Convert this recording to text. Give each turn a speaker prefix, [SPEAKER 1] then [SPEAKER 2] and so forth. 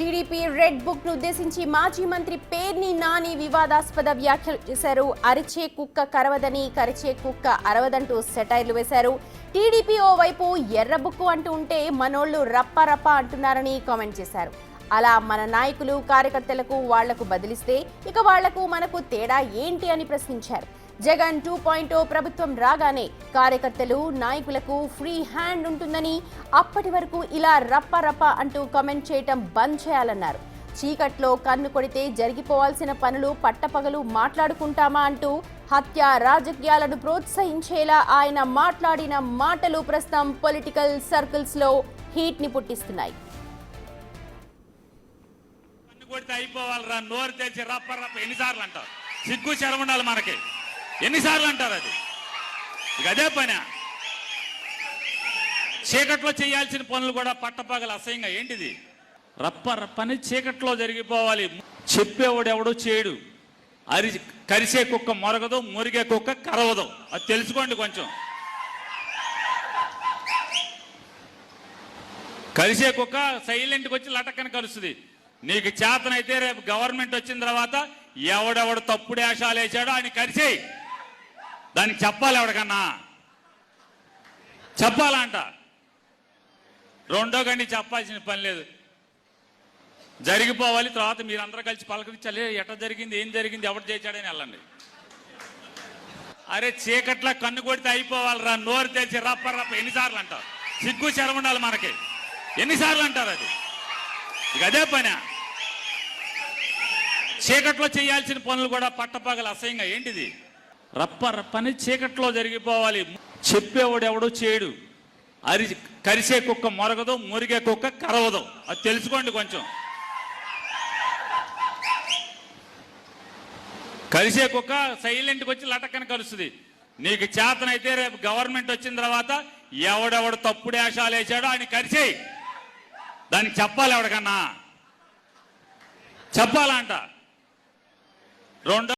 [SPEAKER 1] TDP red book ను ఉద్దేశించి మాజీ మంత్రి పేర్ని నాని వివాదాస్పద వ్యాఖ్యలు చేశారు. అరిచే కుక్క కరవదని, కరిచే కుక్క అరవదంటూ సెటైర్లు వేశారు. టీడీపీ ఓ వైపు ఎర్ర బుక్కు అంటూ ఉంటే మనోళ్లు రప్ప రప్ప అంటున్నారని కామెంట్ చేశారు. అలా మన నాయకులు కార్యకర్తలకు వాళ్లకు బదిలిస్తే ఇక వాళ్లకు మనకు తేడా ఏంటి అని ప్రశ్నించారు. జగన్ 2.0 ప్రభుత్వం రాగానే కార్యకర్తలు నాయకులకు ఫ్రీ హ్యాండ్ ఉంటుందని, అప్పటి వరకు ఇలా రప్ప రప్ప అంటూ కామెంట్ చేయటం బంద్ చేయాలన్నారు. చీకట్లో కన్ను కొడితే జరిగిపోవాల్సిన పనులు పట్టపగలు మాట్లాడుకుంటామా అంటూ హత్య రాజకీయాలను ప్రోత్సహించేలా ఆయన మాట్లాడిన మాటలు ప్రస్తుతం పొలిటికల్ సర్కిల్స్ లో హీట్ ని పుట్టిస్తున్నాయి.
[SPEAKER 2] అయిపోవాలరా నోరు తెచ్చి రప్ప రప్ప ఎన్నిసార్లు అంటారు? సిగ్గు శరం ఉండాలి మనకి. ఎన్నిసార్లు అంటారు? అది ఇక అదే పని. చీకట్లో చేయాల్సిన పనులు కూడా పట్టపగలు అసహ్యంగా ఏంటిది? రప్ప రప్పని చీకట్లో జరిగిపోవాలి. చెప్పేవాడు ఎవడో చేయడు. కరిసే కుక్క మొరగదు, మురిగే కుక్క కరవదు. అది తెలుసుకోండి కొంచెం. కరిసే కుక్క సైలెంట్కి వచ్చి లటక్కని కలుస్తుంది. నీకు చేతనైతే రేపు గవర్నమెంట్ వచ్చిన తర్వాత ఎవడెవడు తప్పుడు వేషాలు వేసాడో ఆయన కరిసేయి. దానికి చెప్పాలి, ఎవడికన్నా చెప్పాలంట. రెండో గండి చెప్పాల్సిన పని లేదు. జరిగిపోవాలి. తర్వాత మీరందరూ కలిసి పలకరించాలి. ఎట్లా జరిగింది, ఏం జరిగింది, ఎవడు చేశాడని వెళ్ళండి. అరే చీకట్లా కన్ను కొడితే అయిపోవాలరా నోరు తెచ్చి రప్ప రప్ప ఎన్నిసార్లు అంటారు? సిగ్గు శరం ఉండాలి మనకి. ఎన్నిసార్లు అంటారు? అది ఇక అదే పని. చీకట్లో చేయాల్సిన పనులు కూడా పట్టపగలు అసహ్యంగా ఏంటిది? రప్ప రప్పని చీకట్లో జరిగిపోవాలి. చెప్పేవాడు ఎవడో చేయడు. కరిసే కుక్క మొరగదు, మురిగే కుక్క కరవదు. అది తెలుసుకోండి కొంచెం. కరిసే కుక్క సైలెంట్కి వచ్చి లటక్కని కలుస్తుంది. నీకు చేతనైతే రేపు గవర్నమెంట్ వచ్చిన తర్వాత ఎవడెవడు తప్పుడు వేషాలు వేసాడో ఆయన కరిసేయి. దానికి చెప్పాలి, ఎవడికన్నా చెప్పాలంట. రెండో